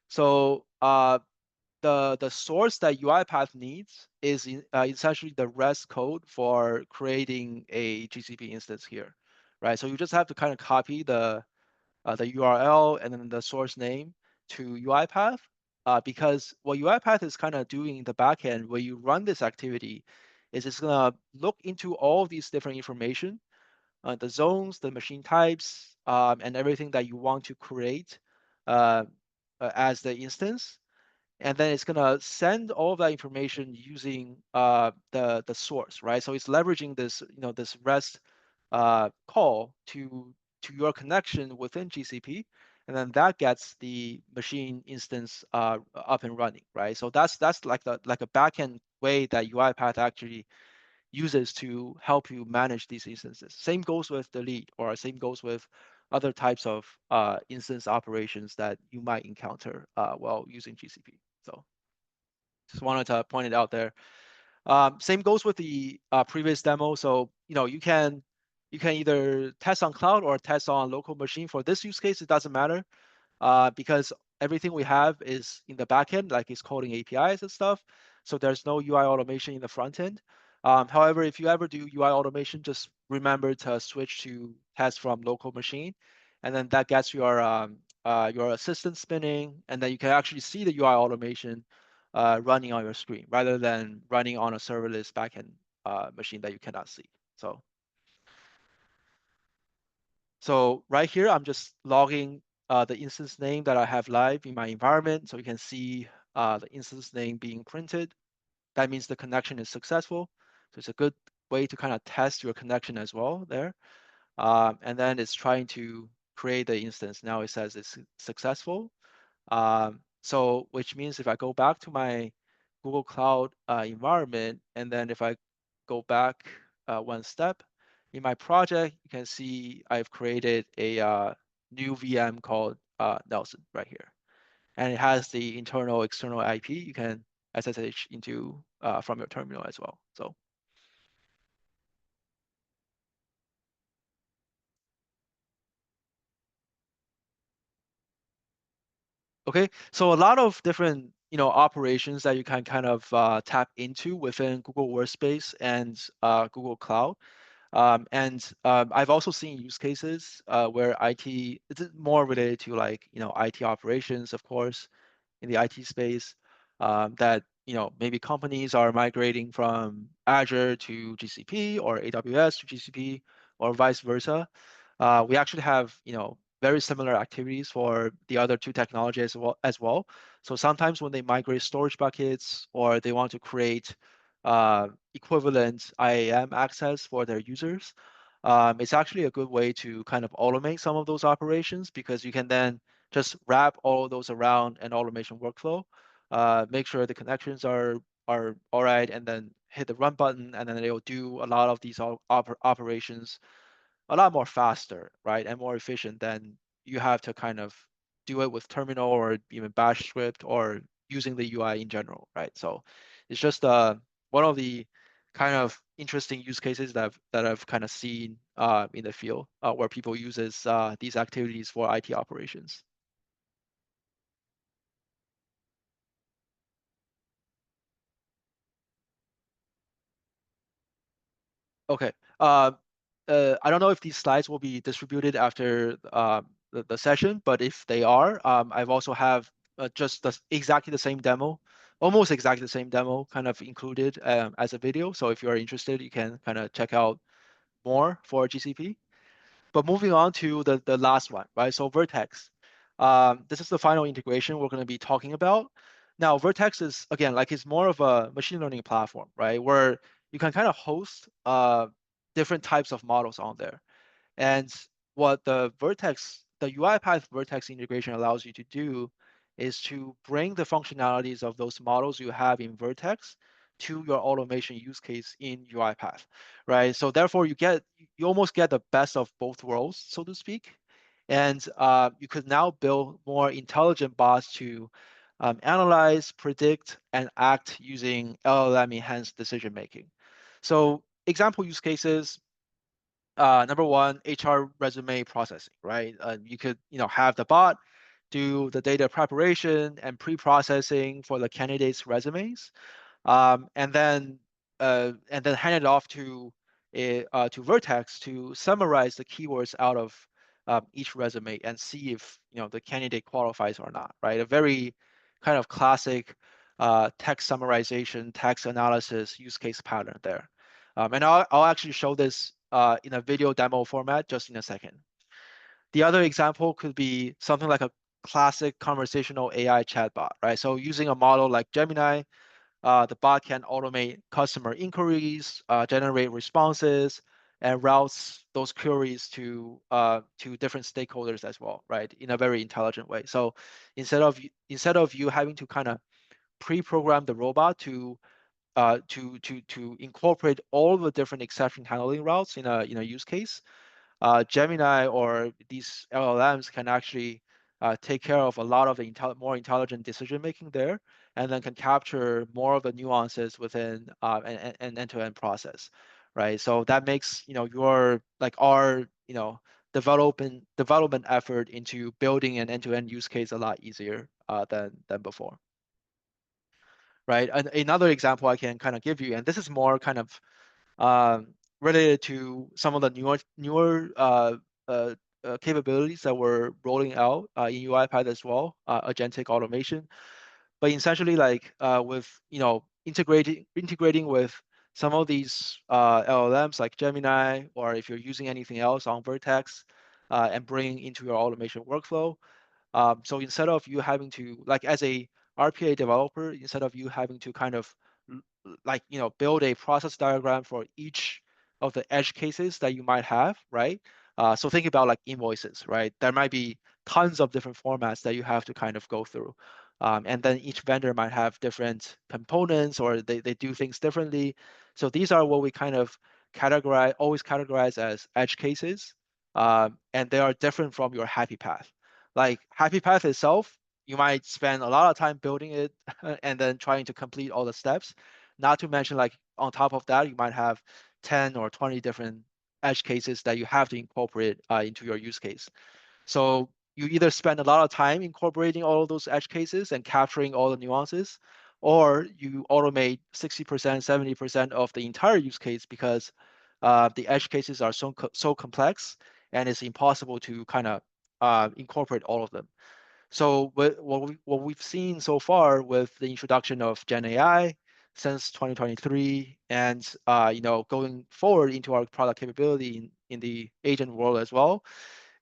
[SPEAKER 3] So the source that UiPath needs is essentially the REST code for creating a GCP instance here, right? So you just have to kind of copy the URL and then the source name to UiPath, because what UiPath is kind of doing in the backend when you run this activity is it's gonna look into all of these different information, the zones, the machine types, and everything that you want to create uh, as the instance, and then it's gonna send all of that information using the source, right? So it's leveraging this this REST call to your connection within GCP, and then that gets the machine instance up and running, right? So that's like a backend way that UiPath actually uses to help you manage these instances. Same goes with delete, or same goes with other types of instance operations that you might encounter while using GCP. So just wanted to point it out there. Same goes with the previous demo. So you can either test on cloud or test on local machine. For this use case, it doesn't matter because everything we have is in the backend, like it's calling APIs and stuff. So there's no UI automation in the front end. However, if you ever do UI automation, just remember to switch to test from local machine, and then that gets your assistant spinning, and then you can actually see the UI automation running on your screen rather than running on a serverless backend machine that you cannot see. So right here, I'm just logging the instance name that I have live in my environment, so you can see the instance name being printed. that means the connection is successful. So it's a good way to kind of test your connection as well there. And then it's trying to create the instance. Now it says it's successful. So which means if I go back to my Google Cloud environment, and then if I go back one step in my project, you can see I've created a new VM called Nelson right here. And it has the internal, external IP. You can SSH into from your terminal as well. So okay, so a lot of different operations that you can kind of tap into within Google Workspace and Google Cloud. I've also seen use cases where it's more related to like IT operations, of course, in the IT space, that maybe companies are migrating from Azure to GCP or AWS to GCP or vice versa. We actually have very similar activities for the other two technologies as well. So sometimes when they migrate storage buckets or they want to create equivalent IAM access for their users, it's actually a good way to kind of automate some of those operations, because you can then just wrap all of those around an automation workflow, make sure the connections are all right, and then hit the run button, and then it'll do a lot of these operations a lot more faster, right, and more efficient than you have to kind of do it with terminal or even bash script or using the UI in general, right? So it's just one of the kind of interesting use cases that I've kind of seen in the field where people uses these activities for IT operations. Okay. I don't know if these slides will be distributed after the session, but if they are, I've also have just exactly the same demo, almost exactly the same demo kind of included as a video. So if you are interested, you can kind of check out more for GCP. But moving on to the last one, right? So Vertex. This is the final integration we're going to be talking about. Now, Vertex is, again, like it's more of a machine learning platform, right? Where you can kind of host different types of models on there. And what the UiPath Vertex integration allows you to do is to bring the functionalities of those models you have in Vertex to your automation use case in UiPath, right? So therefore, you almost get the best of both worlds, so to speak. And you could now build more intelligent bots to analyze, predict, and act using LLM enhanced decision making. So example use cases, number one, HR resume processing, right? You could, have the bot do the data preparation and pre-processing for the candidates' resumes, and then hand it off to Vertex to summarize the keywords out of each resume and see if the candidate qualifies or not, right? A very kind of classic text summarization, text analysis use case pattern there. And I'll actually show this in a video demo format just in a second. The other example could be something like a classic conversational AI chatbot, right? So using a model like Gemini, the bot can automate customer inquiries, generate responses, and routes those queries to different stakeholders as well, right? In a very intelligent way. So instead of you having to kind of pre-program the robot to incorporate all the different exception handling routes in a use case, Gemini or these LLMs can actually take care of a lot of the more intelligent decision making there, and then can capture more of the nuances within an end-to-end process, right? So that makes your like our development effort into building an end-to-end use case a lot easier than before, right? And another example I can kind of give you, and this is more kind of related to some of the newer uh, capabilities that we're rolling out in UiPath as well, agentic automation. But essentially, like with integrating with some of these LLMs like Gemini, or if you're using anything else on Vertex, and bringing into your automation workflow. So instead of you having to, like as a RPA developer, instead of you having to kind of like, build a process diagram for each of the edge cases that you might have, right? So think about like invoices, right? There might be tons of different formats that you have to kind of go through. And then each vendor might have different components, or they do things differently. So these are what we kind of always categorize as edge cases. And they are different from your happy path. Like happy path itself, you might spend a lot of time building it and then trying to complete all the steps. Not to mention, like on top of that, you might have 10 or 20 different edge cases that you have to incorporate into your use case. So you either spend a lot of time incorporating all of those edge cases and capturing all the nuances, or you automate 60%, 70% of the entire use case because the edge cases are so complex and it's impossible to kind of incorporate all of them. So what we've seen so far with the introduction of Gen AI since 2023, and going forward into our product capability in the agent world as well,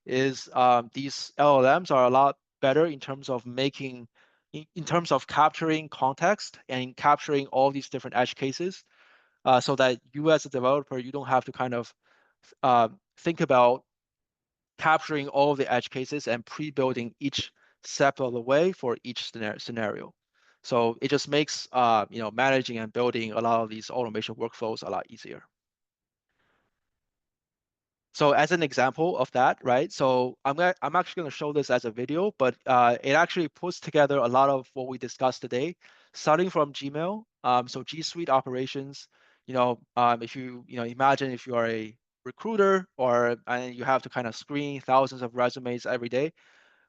[SPEAKER 3] is these LLMs are a lot better in terms of in terms of capturing context and capturing all these different edge cases, so that you as a developer, you don't have to kind of think about capturing all of the edge cases and pre-building each step of the way for each scenario. So it just makes managing and building a lot of these automation workflows a lot easier. So as an example of that, right? So I'm actually going to show this as a video, but it actually puts together a lot of what we discussed today, starting from Gmail. So G Suite operations. If you imagine if you are a recruiter and you have to kind of screen thousands of resumes every day,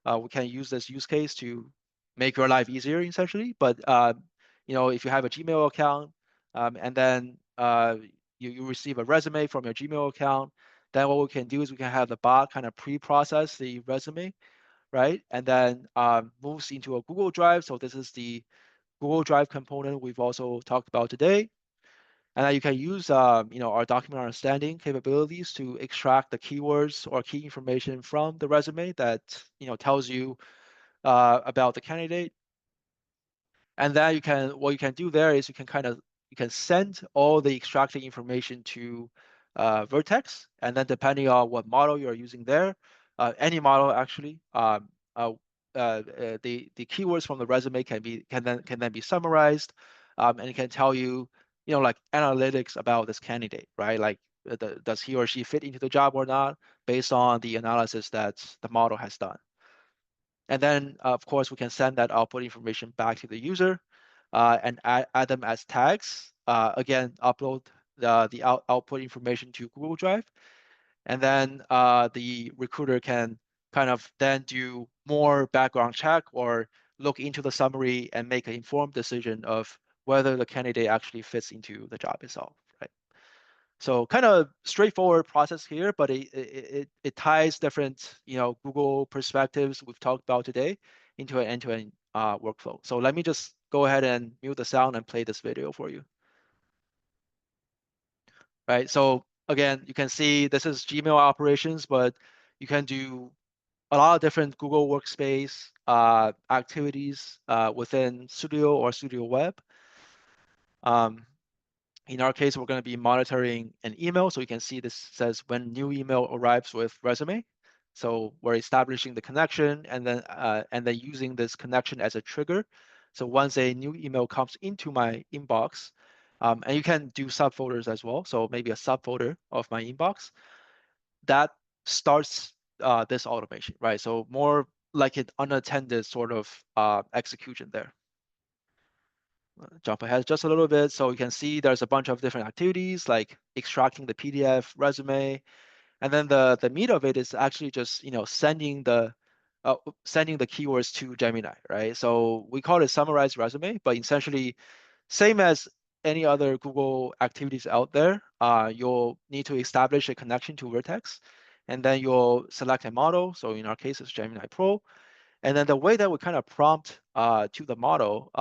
[SPEAKER 3] we can use this use case to make your life easier, essentially. But if you have a Gmail account, and then you receive a resume from your Gmail account, then what we can do is we can have the bot kind of pre-process the resume, right? And then moves into a Google Drive. So this is the Google Drive component we've also talked about today. And then you can use our document understanding capabilities to extract the keywords or key information from the resume that tells you about the candidate. And then what you can do there is you can send all the extracted information to Vertex, and then depending on what model you're using there, any model actually, the keywords from the resume can then be summarized, and it can tell you like analytics about this candidate, right? Like does he or she fit into the job or not based on the analysis that the model has done. And then, of course, we can send that output information back to the user and add them as tags. Again, upload the output information to Google Drive. And then the recruiter can kind of then do more background check or look into the summary and make an informed decision of whether the candidate actually fits into the job itself, right? So kind of straightforward process here, but it ties different Google perspectives we've talked about today into an end-to-end workflow. So let me just go ahead and mute the sound and play this video for you. Right. So again, you can see this is Gmail operations, but you can do a lot of different Google Workspace activities within Studio or Studio Web. In our case, we're going to be monitoring an email. So you can see this says when new email arrives with resume. So we're establishing the connection and then using this connection as a trigger. So once a new email comes into my inbox, and you can do subfolders as well. So maybe a subfolder of my inbox that starts this automation, right? So more like an unattended sort of execution there. Jump ahead just a little bit. So you can see there's a bunch of different activities like extracting the PDF resume. And then the meat of it is actually just, sending the keywords to Gemini, right? So we call it summarized resume, but essentially same as any other Google activities out there, you'll need to establish a connection to Vertex, and then you'll select a model. So in our case, it's Gemini Pro. And then the way that we kind of prompt to the model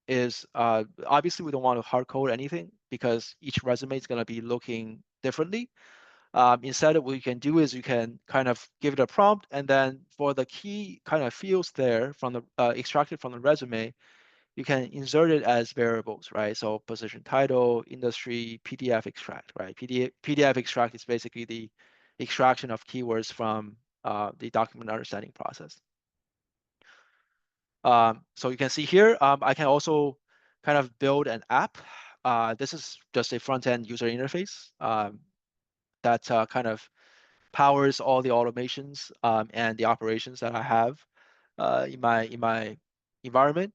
[SPEAKER 3] is obviously we don't want to hard code anything because each resume is going to be looking differently. Instead, what you can do is you can kind of give it a prompt, and then for the key kind of fields there from the extracted from the resume, you can insert it as variables, right? So position title, industry, PDF extract, right? PDF extract is basically the extraction of keywords from the document understanding process. So you can see here, I can also kind of build an app. This is just a front-end user interface that kind of powers all the automations and the operations that I have in my environment.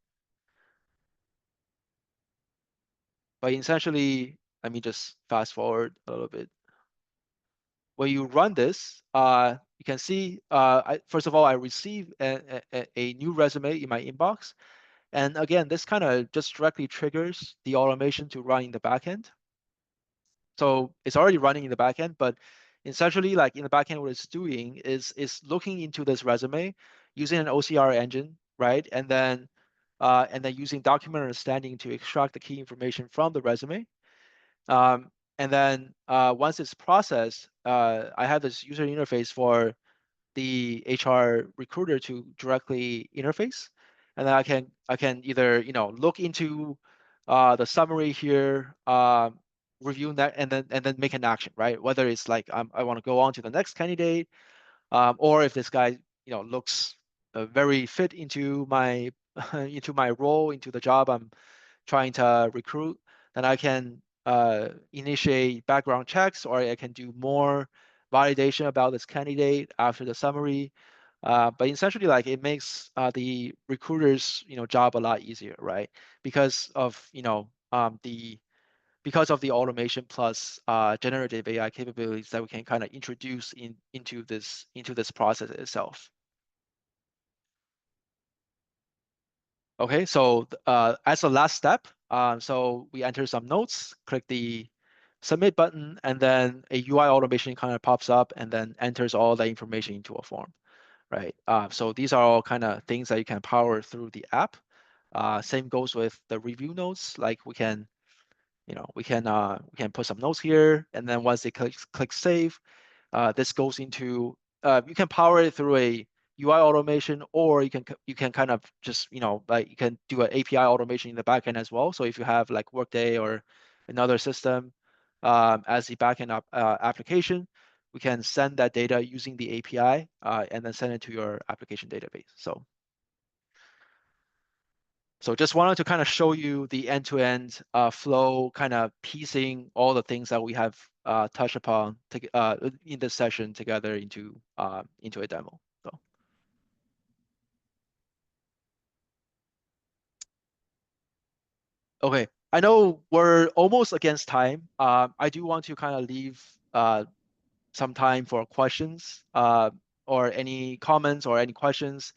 [SPEAKER 3] But essentially, let me just fast forward a little bit. When you run this, you can see, first of all, I receive a new resume in my inbox. And again, this kind of just directly triggers the automation to run in the backend. So it's already running in the backend, but essentially, like in the backend, what it's doing is looking into this resume using an OCR engine, right? And then using document understanding to extract the key information from the resume. And then once it's processed, I have this user interface for the HR recruiter to directly interface, and then I can either look into the summary here, review that, and then make an action, right? Whether it's like I want to go on to the next candidate, or if this guy looks very fit into my into my role, into the job I'm trying to recruit, then I can initiate background checks, or I can do more validation about this candidate after the summary. But essentially, like it makes the recruiter's job a lot easier, right? Because of the automation plus generative AI capabilities that we can kind of introduce into this process itself. Okay, so as a last step, so we enter some notes, click the submit button, and then a UI automation kind of pops up and then enters all the information into a form, right? So these are all kind of things that you can power through the app. Same goes with the review notes. Like we can put some notes here, and then once they click save, this goes into you can power it through a UI automation, or you can kind of just like you can do an API automation in the backend as well. So if you have like Workday or another system as the backend application, we can send that data using the API and then send it to your application database. So just wanted to kind of show you the end-to-end flow, kind of piecing all the things that we have touched upon in this session together into a demo. So okay, I know we're almost against time. I do want to kind of leave some time for questions or any comments or any questions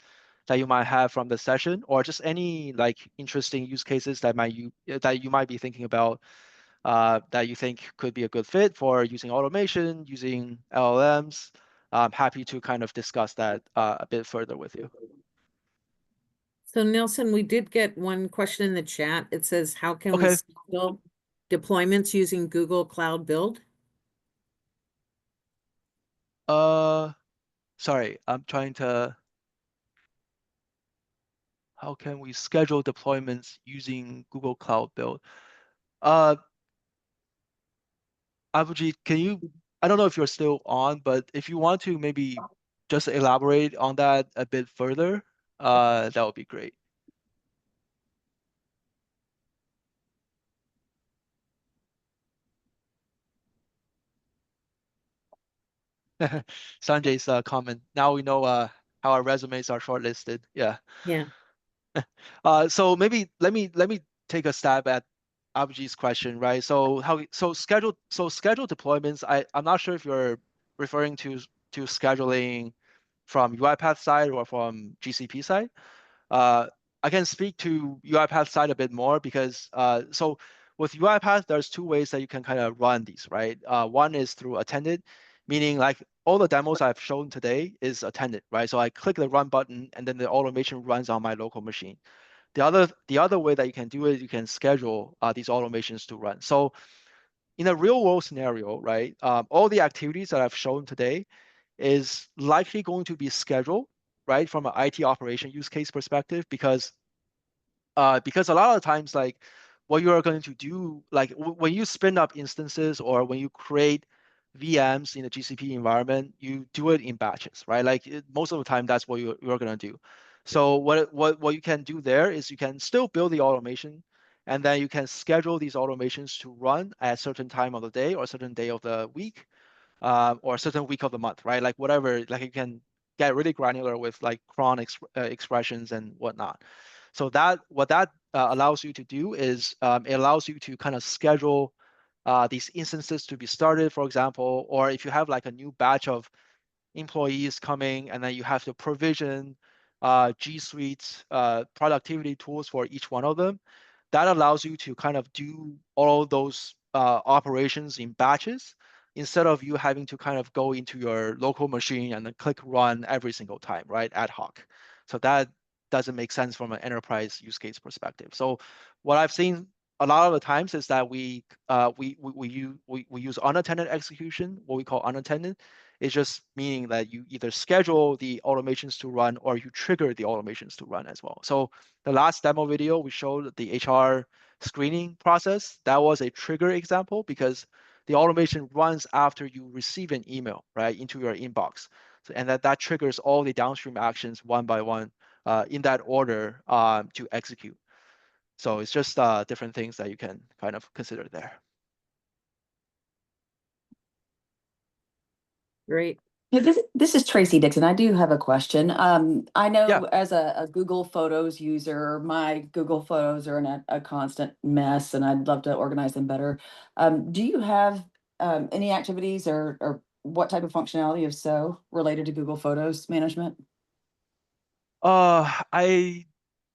[SPEAKER 3] that you might have from the session, or just any like interesting use cases that you might be thinking about that you think could be a good fit for using automation, using LLMs. I'm happy to kind of discuss that a bit further with you.
[SPEAKER 1] So Nelson, we did get one question in the chat. It says, how can we
[SPEAKER 3] Okay.
[SPEAKER 1] schedule deployments using Google Cloud Build?
[SPEAKER 3] Sorry, I'm trying to. How can we schedule deployments using Google Cloud Build? Uh, Abuji, can you? I don't know if you're still on, but if you want to maybe just elaborate on that a bit further, that would be great. Sanjay's comment. Now we know how our resumes are shortlisted. Yeah.
[SPEAKER 1] Yeah.
[SPEAKER 3] So maybe let me take a stab at Abhijeet's question, right? So scheduled deployments. I'm not sure if you're referring to scheduling from UiPath side or from GCP side. Uh, I can speak to UiPath side a bit more because so with UiPath, there's two ways that you can kind of run these, right? One is through attended, meaning like all the demos I've shown today is attended, right? So I click the run button and then the automation runs on my local machine. The other way that you can do it, you can schedule these automations to run. So in a real world scenario, right, all the activities that I've shown today is likely going to be scheduled, right, from an IT operation use case perspective, because because a lot of times, like what you are going to do, like when you spin up instances or when you create VMs in a GCP environment, you do it in batches, right? Like most of the time, that's what you're going to do. So what you can do there is you can still build the automation, and then you can schedule these automations to run at a certain time of the day or a certain day of the week, or a certain week of the month, right? Like whatever, like you can get really granular with like cron expressions and whatnot. So what that allows you to do is it allows you to kind of schedule these instances to be started, for example, or if you have like a new batch of employees coming, and then you have to provision G Suite productivity tools for each one of them. That allows you to kind of do all those operations in batches instead of you having to kind of go into your local machine and then click run every single time, right? Ad hoc. So that doesn't make sense from an enterprise use case perspective. So what I've seen a lot of the times is that we use unattended execution, what we call unattended. It's just meaning that you either schedule the automations to run or you trigger the automations to run as well. So the last demo video, we showed the HR screening process. That was a trigger example because the automation runs after you receive an email, right, into your inbox. So, and that triggers all the downstream actions one by one in that order to execute. So it's just different things that you can kind of consider there.
[SPEAKER 1] Great.
[SPEAKER 4] Yeah, this is Tracy Dixon. I do have a question. I know
[SPEAKER 3] Yeah.
[SPEAKER 4] as a Google Photos user, my Google Photos are in a constant mess, and I'd love to organize them better. Do you have any activities or what type of functionality, if so, related to Google Photos management?
[SPEAKER 3] I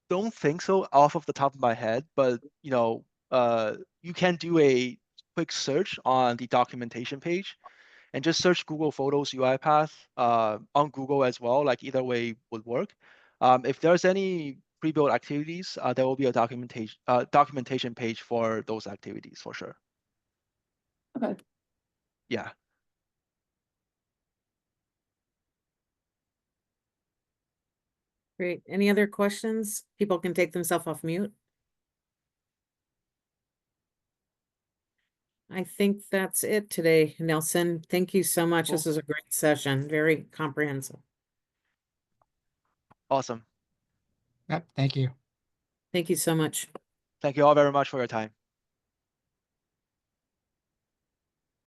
[SPEAKER 3] don't think so off of the top of my head, but you can do a quick search on the documentation page and just search Google Photos UiPath on Google as well. Like either way would work. If there's any pre-built activities, there will be a documentation page for those activities for sure.
[SPEAKER 4] Okay.
[SPEAKER 3] Yeah.
[SPEAKER 1] Great. Any other questions? People can take themselves off mute. I think that's it today, Nelson. Thank you so much.
[SPEAKER 3] Cool.
[SPEAKER 1] This is a great session, very comprehensive.
[SPEAKER 3] Awesome.
[SPEAKER 5] Yep, thank you.
[SPEAKER 1] Thank you so much.
[SPEAKER 3] Thank you all very much for your time.